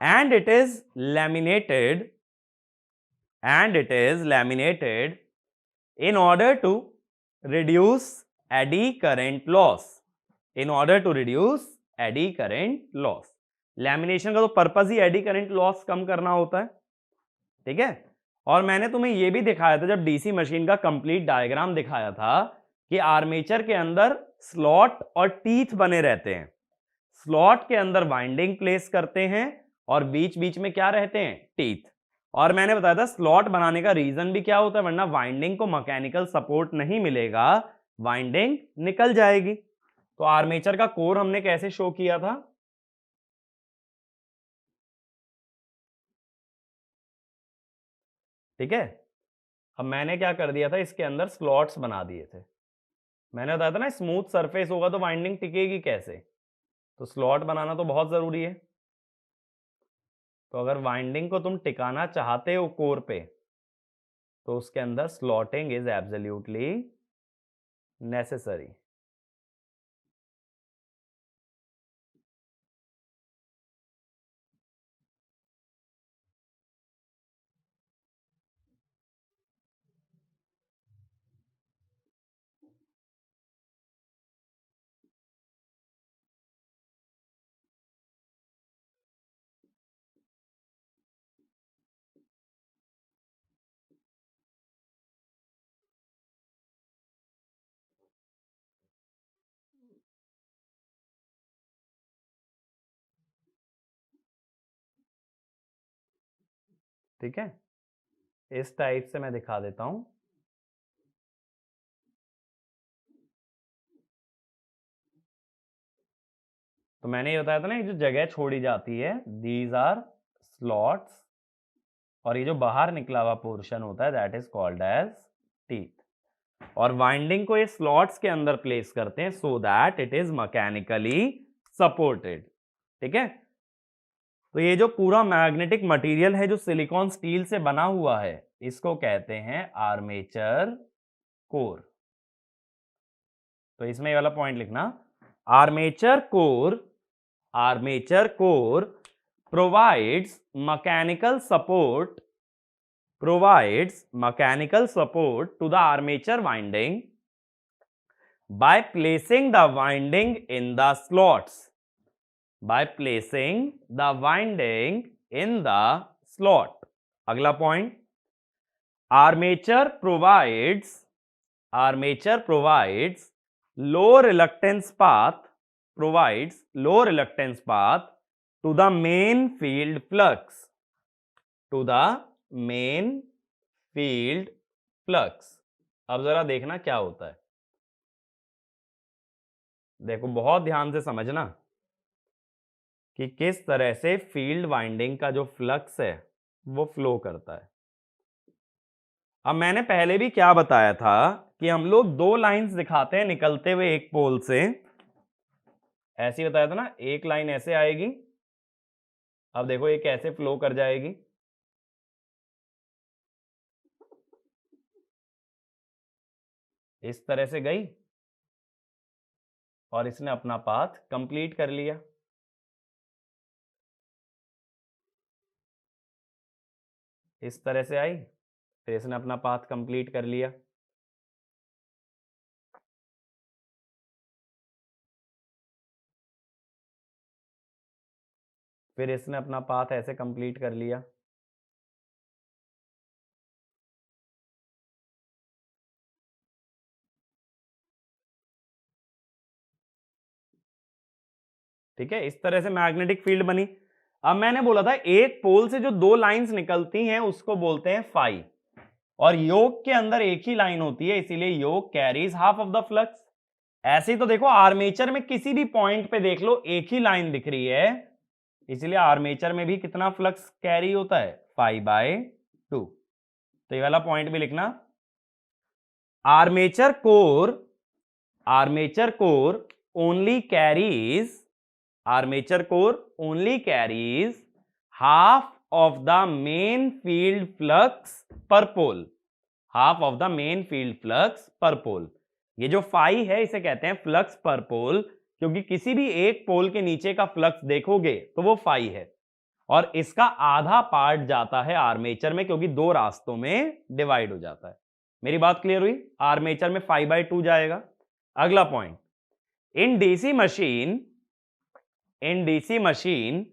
and it is laminated, in order to reduce eddy current loss, in order to reduce eddy current loss। Lamination का तो purpose ही eddy current loss कम करना होता है, ठीक है। और मैंने तुम्हें यह भी दिखाया था जब डीसी मशीन का कंप्लीट डायग्राम दिखाया था कि आर्मेचर के अंदर स्लॉट और टीथ बने रहते हैं, स्लॉट के अंदर वाइंडिंग प्लेस करते हैं और बीच बीच में क्या रहते हैं, टीथ। और मैंने बताया था स्लॉट बनाने का रीजन भी क्या होता है, वरना वाइंडिंग को मैकेनिकल सपोर्ट नहीं मिलेगा, वाइंडिंग निकल जाएगी। तो आर्मेचर का कोर हमने कैसे शो किया था, ठीक है। अब मैंने क्या कर दिया था, इसके अंदर स्लॉट्स बना दिए थे। मैंने बताया था ना स्मूथ सरफेस होगा तो वाइंडिंग टिकेगी कैसे, तो स्लॉट बनाना तो बहुत जरूरी है। तो अगर वाइंडिंग को तुम टिकाना चाहते हो कोर पे, तो उसके अंदर स्लॉटिंग इज एब्सोल्युटली नेसेसरी। ठीक है, इस टाइप से मैं दिखा देता हूं। तो मैंने ये बताया था ना, जो जगह छोड़ी जाती है, दीज आर स्लॉट्स, और ये जो बाहर निकला हुआ पोर्शन होता है that is called as teeth. और वाइंडिंग को ये स्लॉट्स के अंदर प्लेस करते हैं so that it is mechanically supported. ठीक है, तो ये जो पूरा मैग्नेटिक मटेरियल है जो सिलिकॉन स्टील से बना हुआ है, इसको कहते हैं आर्मेचर कोर। तो इसमें ये वाला पॉइंट लिखना, armature core provides mechanical support to the armature winding by placing the winding in the slots. अगला point, armature provides low reluctance path to the main field flux। अब जरा देखना क्या होता है, देखो बहुत ध्यान से समझना कि किस तरह से फील्ड वाइंडिंग का जो फ्लक्स है वो फ्लो करता है। अब मैंने पहले भी क्या बताया था कि हम लोग दो लाइंस दिखाते हैं निकलते हुए एक पोल से, ऐसे ही बताया था ना, एक लाइन ऐसे आएगी, अब देखो ये कैसे फ्लो कर जाएगी, इस तरह से गई और इसने अपना पाथ कंप्लीट कर लिया। इस तरह से आई, फिर इसने अपना पाथ कंप्लीट कर लिया। फिर इसने अपना पाथ ऐसे कंप्लीट कर लिया। ठीक है, इस तरह से मैग्नेटिक फील्ड बनी। अब मैंने बोला था एक पोल से जो दो लाइंस निकलती हैं उसको बोलते हैं फाई, और योक के अंदर एक ही लाइन होती है, इसीलिए yoke carries half of the flux. ऐसे ही तो देखो आर्मेचर में किसी भी पॉइंट पे देख लो एक ही लाइन दिख रही है, इसलिए आर्मेचर में भी कितना फ्लक्स कैरी होता है, 5/2। तो ये वाला पॉइंट भी लिखना, armature core only carries half of the main field flux per pole। ये जो फाई है इसे कहते हैं फ्लक्स पर पोल, क्योंकि किसी भी एक पोल के नीचे का फ्लक्स देखोगे तो वो फाई है, और इसका आधा पार्ट जाता है आर्मेचर में, क्योंकि दो रास्तों में डिवाइड हो जाता है। मेरी बात क्लियर हुई, आर्मेचर में 5/2 जाएगा। अगला point, in DC machine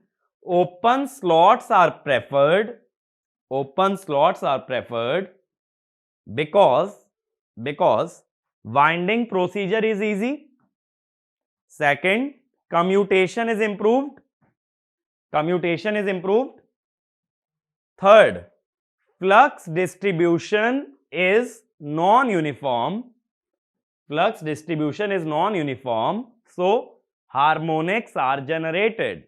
open slots are preferred because winding procedure is easy, second commutation is improved, third flux distribution is non-uniform, so harmonics are generated।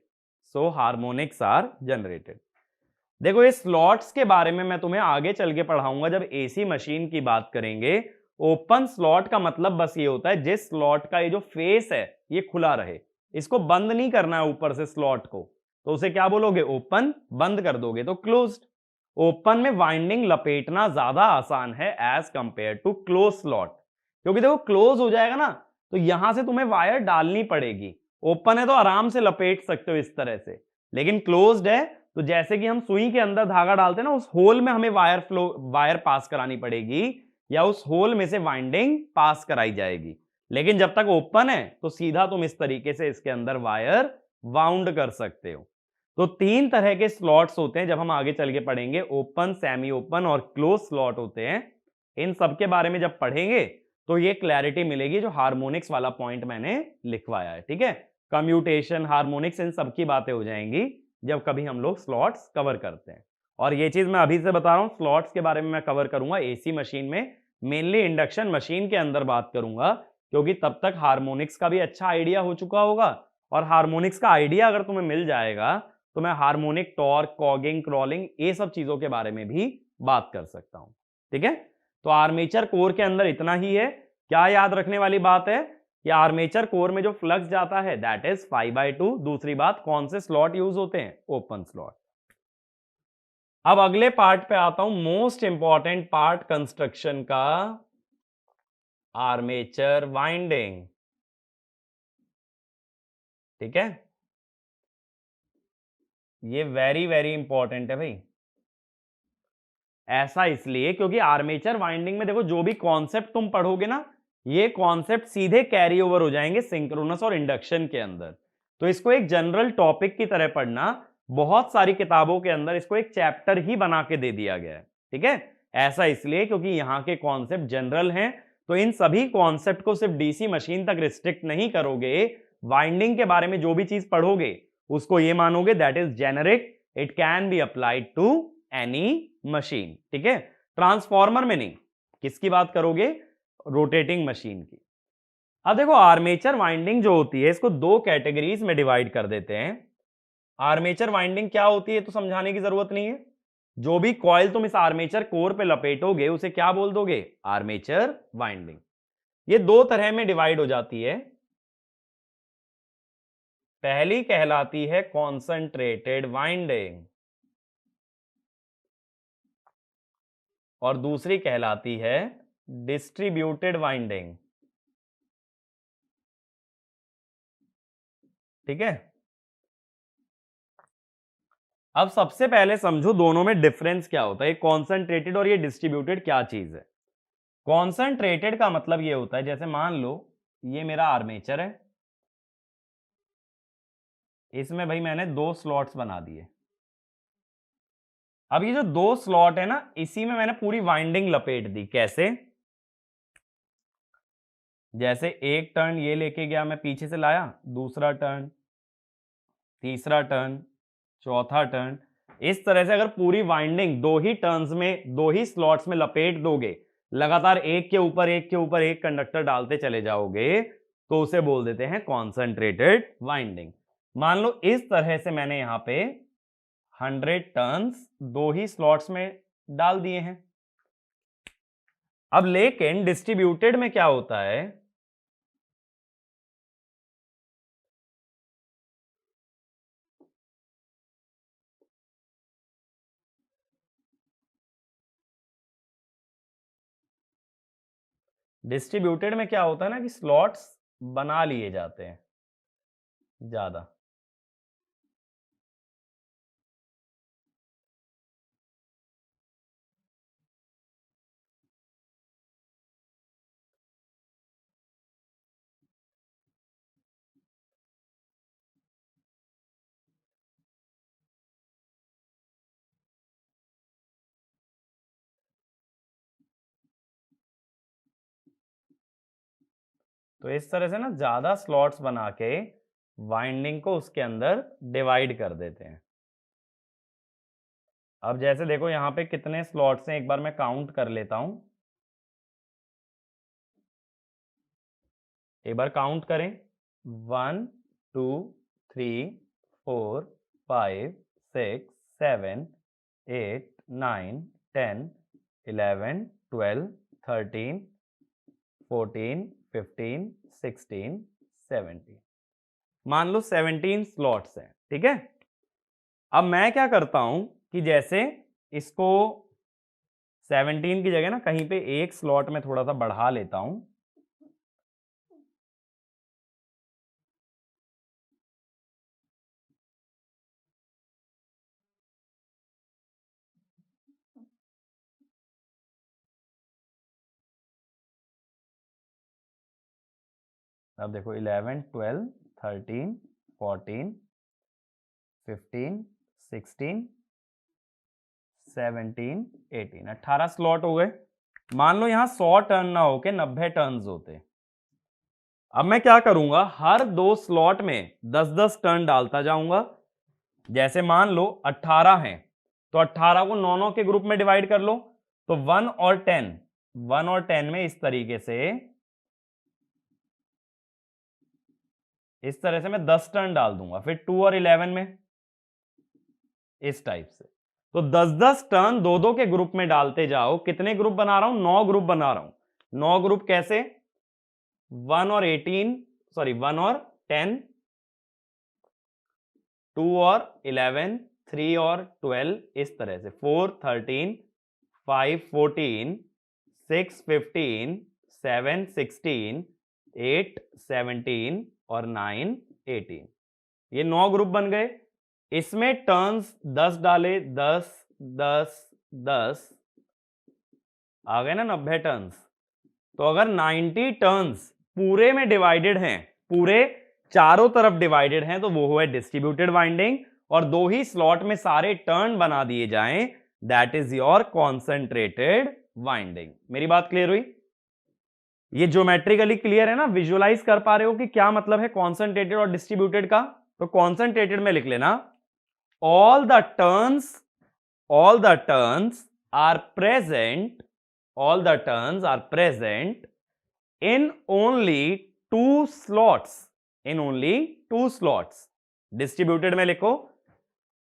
देखो ये स्लॉट्स के बारे में मैं तुम्हें आगे चल के पढ़ाऊंगा जब एसी मशीन की बात करेंगे। ओपन स्लॉट का मतलब बस ये होता है जिस स्लॉट का ये जो फेस है ये खुला रहे, इसको बंद नहीं करना है ऊपर से स्लॉट को, तो उसे क्या बोलोगे, ओपन। बंद कर दोगे तो क्लोज्ड। ओपन में वाइंडिंग लपेटना ज्यादा आसान है as compare to close slot, क्योंकि देखो क्लोज हो जाएगा ना तो यहां से तुम्हें वायर डालनी पड़ेगी, ओपन है तो आराम से लपेट सकते हो इस तरह से, लेकिन क्लोज्ड है तो जैसे कि हम सुई के अंदर धागा डालते हैं ना, उस होल में हमें वायर पास करानी पड़ेगी या उस होल में से वाइंडिंग पास कराई जाएगी। लेकिन जब तक ओपन है तो सीधा तुम इस तरीके से इसके अंदर वायर वाउंड कर सकते हो। तो तीन तरह के स्लॉट्स होते हैं, जब हम आगे चल के पढ़ेंगे ओपन, सेमी ओपन और क्लोज स्लॉट होते हैं। इन सब के बारे में जब पढ़ेंगे तो ये क्लैरिटी मिलेगी जो हार्मोनिक्स वाला पॉइंट मैंने लिखवाया है। ठीक है, कम्यूटेशन, हार्मोनिक्स, इन सब की बातें हो जाएंगी जब कभी हम लोग स्लॉट्स कवर करते हैं। और ये चीज मैं अभी से बता रहा हूं, स्लॉट्स के बारे में मैं कवर करूंगा एसी मशीन में, मेनली इंडक्शन मशीन के अंदर बात करूंगा, क्योंकि तब तक हार्मोनिक्स का भी अच्छा आइडिया हो चुका होगा। और हार्मोनिक्स का आइडिया अगर तुम्हें मिल जाएगा तो मैं हार्मोनिक टॉर्क, कॉगिंग, क्रॉलिंग, ये सब चीजों के बारे में भी बात कर सकता हूं। ठीक है, तो आर्मेचर कोर के अंदर इतना ही है। क्या याद रखने वाली बात है कि आर्मेचर कोर में जो फ्लक्स जाता है दैट इज 5/2। दूसरी बात, कौन से स्लॉट यूज होते हैं? Open slot. अब अगले पार्ट पे आता हूं, मोस्ट इंपॉर्टेंट पार्ट कंस्ट्रक्शन का, आर्मेचर वाइंडिंग। ठीक है, ये वेरी वेरी इंपॉर्टेंट है भाई। ऐसा इसलिए क्योंकि आर्मेचर वाइंडिंग में देखो, जो भी कॉन्सेप्ट तुम पढ़ोगे ना, ये कॉन्सेप्ट सीधे कैरी ओवर हो जाएंगे सिंक्रोनस और इंडक्शन के अंदर। तो इसको एक जनरल टॉपिक की तरह पढ़ना। बहुत सारी किताबों के अंदर इसको एक चैप्टर ही बना के दे दिया गया है। ठीक है, ऐसा इसलिए क्योंकि यहां के कॉन्सेप्ट जनरल हैं। तो इन सभी कॉन्सेप्ट को सिर्फ डीसी मशीन तक रिस्ट्रिक्ट नहीं करोगे। वाइंडिंग के बारे में जो भी चीज पढ़ोगे उसको ये मानोगे that is generic, it can be applied to any machine. ठीक है, ट्रांसफॉर्मर में नहीं। किसकी बात करोगे? रोटेटिंग मशीन की। अब देखो, आर्मेचर वाइंडिंग जो होती है इसको दो कैटेगरीज में डिवाइड कर देते हैं। आर्मेचर वाइंडिंग क्या होती है तो समझाने की जरूरत नहीं है। जो भी कॉइल तुम इस आर्मेचर कोर पे लपेटोगे उसे क्या बोल दोगे? Armature winding. ये दो तरह में डिवाइड हो जाती है। पहली कहलाती है कॉन्सेंट्रेटेड वाइंडिंग और दूसरी कहलाती है डिस्ट्रीब्यूटेड वाइंडिंग। ठीक है, अब सबसे पहले समझो दोनों में डिफरेंस क्या होता है। ये कॉन्सेंट्रेटेड और ये डिस्ट्रीब्यूटेड क्या चीज है? कॉन्सेंट्रेटेड का मतलब ये होता है, जैसे मान लो ये मेरा आर्मेचर है, इसमें भाई मैंने दो स्लॉट्स बना दिए। अब ये जो दो स्लॉट है ना, इसी में मैंने पूरी वाइंडिंग लपेट दी। कैसे? जैसे एक टर्न ये लेके गया, मैं पीछे से लाया, दूसरा टर्न, तीसरा टर्न, चौथा टर्न। इस तरह से अगर पूरी वाइंडिंग दो ही टर्न्स में, दो ही स्लॉट्स में लपेट दोगे, लगातार एक के ऊपर एक के ऊपर एक कंडक्टर डालते चले जाओगे, तो उसे बोल देते हैं कॉन्सेंट्रेटेड वाइंडिंग। मान लो इस तरह से मैंने यहां पे 100 टर्न्स दो ही स्लॉट्स में डाल दिए हैं। अब लेकिन डिस्ट्रीब्यूटेड में क्या होता है? डिस्ट्रीब्यूटेड में क्या होता है ना कि स्लॉट्स बना लिए जाते हैं ज्यादा। तो इस तरह से ना ज्यादा स्लॉट्स बना के वाइंडिंग को उसके अंदर डिवाइड कर देते हैं। अब जैसे देखो यहां पे कितने स्लॉट्स हैं, एक बार मैं काउंट कर लेता हूं। एक बार काउंट करें, 1 2 3 4 5 6 7 8 9 10 11 12 13 14 15 16 17। मान लो 17 स्लॉट्स हैं। ठीक है, अब मैं क्या करता हूं कि जैसे इसको 17 की जगह ना कहीं पे एक स्लॉट में थोड़ा सा बढ़ा लेता हूं। अब देखो 11 12 13 14 15 16 17 18 18 स्लॉट हो गए। मान लो यहां 100 टर्न ना होके 90 टर्न्स होते। अब मैं क्या करूंगा, हर दो स्लॉट में 10-10 टर्न डालता जाऊंगा। जैसे मान लो 18 हैं, तो 18 को 9-9 के ग्रुप में डिवाइड कर लो। तो 1 और 10, 1 और 10 में इस तरह से मैं 10 टर्न डाल दूंगा। फिर 2 और 11 में इस टाइप से। तो 10-10 टर्न 2-2 के ग्रुप में डालते जाओ। कितने ग्रुप बना रहा हूं? 9 ग्रुप बना रहा हूं। 9 ग्रुप कैसे? 1 और 18, सॉरी 1 और 10, 2 और 11, 3 और 12, इस तरह से 4 13, 5 14, 6 15, 7 16, 8 17 और 9 18। ये 9 ग्रुप बन गए। इसमें टर्न्स 10 डाले, 10 10 10, आ गए ना 90 टर्न्स। तो अगर 90 टर्न्स पूरे में डिवाइडेड हैं, पूरे चारों तरफ डिवाइडेड हैं, तो वो है डिस्ट्रीब्यूटेड वाइंडिंग। और 2 ही स्लॉट में सारे टर्न बना दिए जाएं, that is your concentrated winding. मेरी बात क्लियर हुई? ये ज्योमेट्रिकली क्लियर है ना? विजुअलाइज कर पा रहे हो कि क्या मतलब है कॉन्सेंट्रेटेड और डिस्ट्रीब्यूटेड का? तो कॉन्सेंट्रेटेड में लिख लेना, all the turns are present, all the turns are present in only 2 slots, in only 2 slots। distributed में लिखो,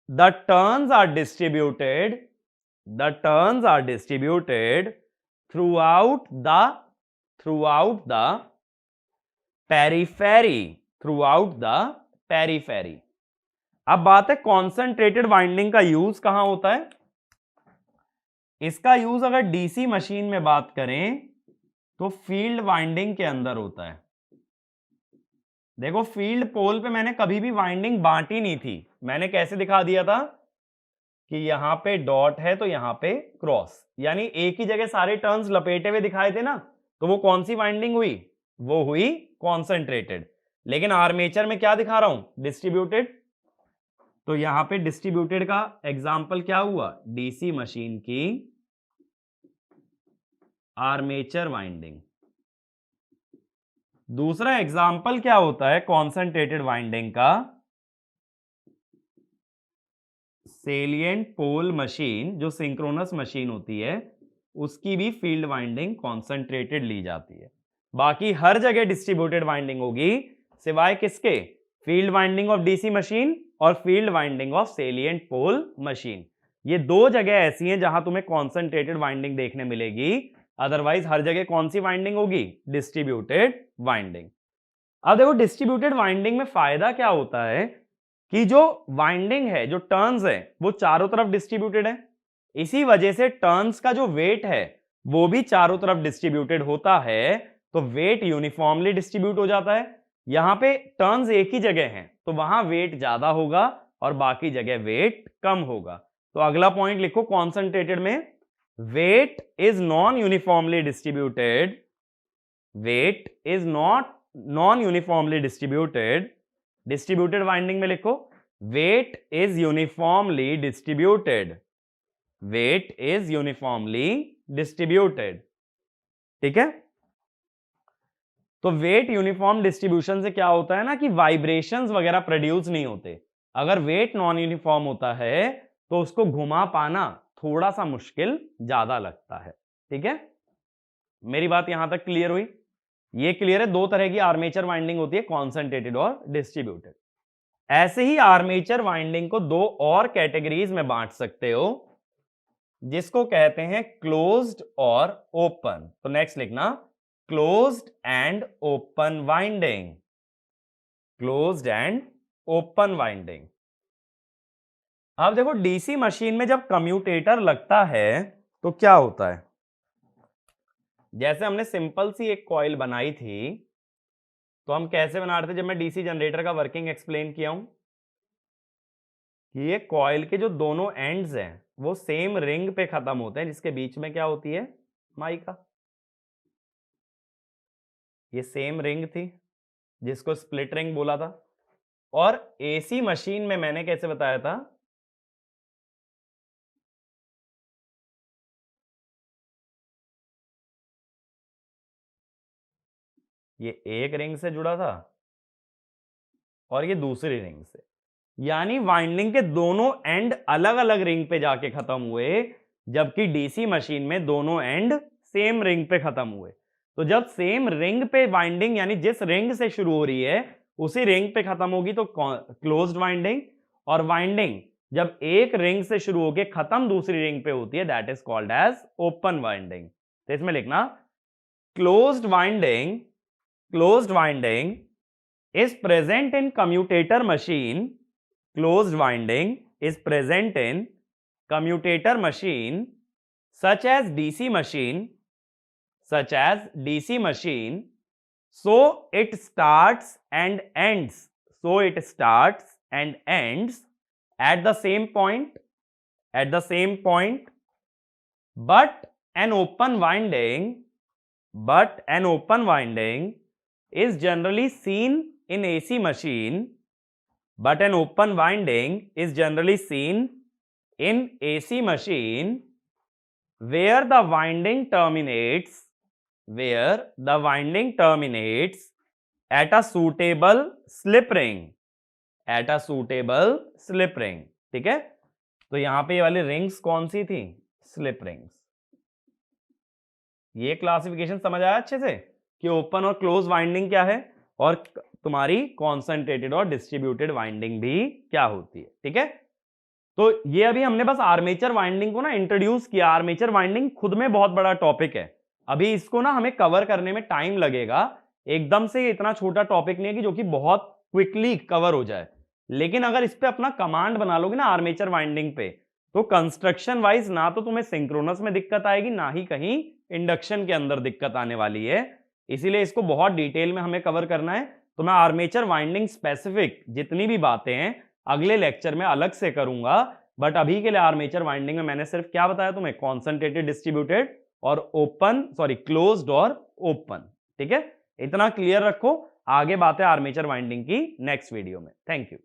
the turns are distributed throughout the periphery। अब बात है कॉन्सेंट्रेटेड वाइंडिंग का यूज कहां होता है। इसका यूज अगर डीसी मशीन में बात करें तो फील्ड वाइंडिंग के अंदर होता है। देखो फील्ड पोल पे मैंने कभी भी वाइंडिंग बांटी नहीं थी। मैंने कैसे दिखा दिया था कि यहां पे डॉट है तो यहां पे क्रॉस, यानी एक ही जगह सारे टर्न्स लपेटे हुए दिखाए थे ना, तो वो कौन सी वाइंडिंग हुई? वो हुई कॉन्सेंट्रेटेड। लेकिन आर्मेचर में क्या दिखा रहा हूं? डिस्ट्रीब्यूटेड। तो यहां पे डिस्ट्रीब्यूटेड का एग्जाम्पल क्या हुआ? डीसी मशीन की आर्मेचर वाइंडिंग। दूसरा एग्जाम्पल क्या होता है कॉन्सेंट्रेटेड वाइंडिंग का? सेलिएंट पोल मशीन, जो सिंक्रोनस मशीन होती है, उसकी भी फील्ड वाइंडिंग कॉन्सेंट्रेटेड ली जाती है। बाकी हर जगह डिस्ट्रीब्यूटेड वाइंडिंग होगी, सिवाय किसके? Field winding of DC machine और field winding of salient pole machine. ये 2 जगह ऐसी हैं जहां तुम्हें कॉन्सेंट्रेटेड वाइंडिंग देखने मिलेगी, अदरवाइज हर जगह कौन सी वाइंडिंग होगी? Distributed winding. अब देखो डिस्ट्रीब्यूटेड वाइंडिंग में फायदा क्या होता है कि जो वाइंडिंग है, जो टर्न्स है, वो चारों तरफ डिस्ट्रीब्यूटेड है। इसी वजह से टर्न्स का जो वेट है वो भी चारों तरफ डिस्ट्रीब्यूटेड होता है, तो वेट यूनिफॉर्मली डिस्ट्रीब्यूट हो जाता है। यहां पे टर्न्स एक ही जगह हैं तो वहां वेट ज्यादा होगा और बाकी जगह वेट कम होगा। तो अगला पॉइंट लिखो कॉन्सेंट्रेटेड में, weight is non uniformly distributed, weight is not non uniformly distributed. Distributed winding में लिखो, weight is uniformly distributed, weight is uniformly distributed. ठीक है? तो वेट यूनिफॉर्म डिस्ट्रीब्यूशन से क्या होता है ना कि वाइब्रेशंस वगैरह प्रोड्यूस नहीं होते। अगर वेट नॉन यूनिफॉर्म होता है तो उसको घुमा पाना थोड़ा सा मुश्किल ज्यादा लगता है। ठीक है? मेरी बात यहां तक क्लियर हुई? ये क्लियर है? 2 तरह की आर्मेचर वाइंडिंग होती है, कॉन्सेंट्रेटेड और डिस्ट्रीब्यूटेड। ऐसे ही आर्मेचर वाइंडिंग को 2 और कैटेगरीज में बांट सकते हो, जिसको कहते हैं क्लोज्ड और ओपन। तो नेक्स्ट लिखना, closed end open winding, closed end open winding. अब देखो डीसी मशीन में जब कम्यूटेटर लगता है तो क्या होता है? जैसे हमने सिंपल सी एक कॉइल बनाई थी, तो हम कैसे बना रहे थे? जब मैं डीसी जनरेटर का वर्किंग एक्सप्लेन किया हूं कि ये कॉइल के जो दोनों एंड्स हैं वो सेम रिंग पे खत्म होते हैं, जिसके बीच में क्या होती है? माइका। ये सेम रिंग थी जिसको स्प्लिट रिंग बोला था। और एसी मशीन में मैंने कैसे बताया था? ये एक रिंग से जुड़ा था और ये दूसरी रिंग से, यानी वाइंडिंग के दोनों एंड अलग अलग रिंग पे जाके खत्म हुए, जबकि डीसी मशीन में दोनों एंड सेम रिंग पे खत्म हुए। तो जब सेम रिंग पे वाइंडिंग, यानी जिस रिंग से शुरू हो रही है उसी रिंग पे खत्म होगी तो क्लोज्ड वाइंडिंग, और वाइंडिंग जब एक रिंग से शुरू होके खत्म दूसरी रिंग पे होती है, that is called as open winding. तो इसमें लिखना closed winding is present in commutator machine. Closed winding is present in commutator machine such as DC machine, so it starts and ends at the same point, but an open winding is generally seen in AC machine, where the winding terminates at a suitable slip ring, ठीक है। तो यहां पे ये वाली rings कौन सी थी? Slip rings. ये क्लासिफिकेशन समझ आया अच्छे से कि ओपन और क्लोज वाइंडिंग क्या है और तुम्हारी कॉन्सेंट्रेटेड और डिस्ट्रीब्यूटेड वाइंडिंग भी क्या होती है, ठीक है। तो ये अभी हमने बस आर्मेचर वाइंडिंग को ना इंट्रोड्यूस किया। आर्मेचर वाइंडिंग खुद में बहुत बड़ा टॉपिक है, अभी इसको ना हमें कवर करने में टाइम लगेगा। एकदम से इतना छोटा टॉपिक नहीं है कि जो कि बहुत क्विकली कवर हो जाए, लेकिन अगर इस पे अपना कमांड बना लोगे ना आर्मेचर वाइंडिंग पे, तो कंस्ट्रक्शन वाइज ना तो तुम्हें सिंक्रोनस में दिक्कत आएगी, ना ही कहीं इंडक्शन के अंदर दिक्कत आने वाली है। इसीलिए इसको बहुत डिटेल में हमें कवर करना है। तो मैं आर्मेचर वाइंडिंग स्पेसिफिक जितनी भी बातें हैं अगले लेक्चर में अलग से करूंगा, बट अभी के लिए आर्मेचर वाइंडिंग में मैंने सिर्फ क्या बताया तुम्हें? कॉन्सेंट्रेटेड, डिस्ट्रीब्यूटेड और क्लोज्ड और ओपन, ठीक है। इतना क्लियर रखो, आगे बातें आर्मेचर वाइंडिंग की नेक्स्ट वीडियो में। Thank you.